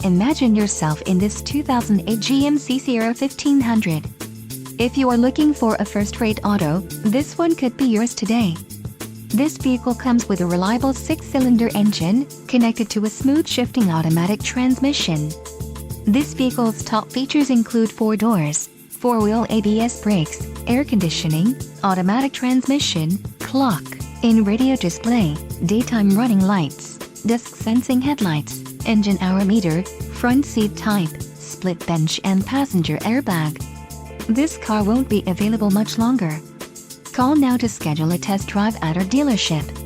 Imagine yourself in this 2008 GMC Sierra 1500. If you are looking for a first-rate auto, this one could be yours today. This vehicle comes with a reliable 6-cylinder engine, connected to a smooth shifting automatic transmission. This vehicle's top features include 4 doors, 4-wheel ABS brakes, air conditioning, automatic transmission, clock, in-radio display, daytime running lights, dusk sensing headlights, engine hour meter, front seat type, split bench and passenger airbag. This car won't be available much longer. Call now to schedule a test drive at our dealership.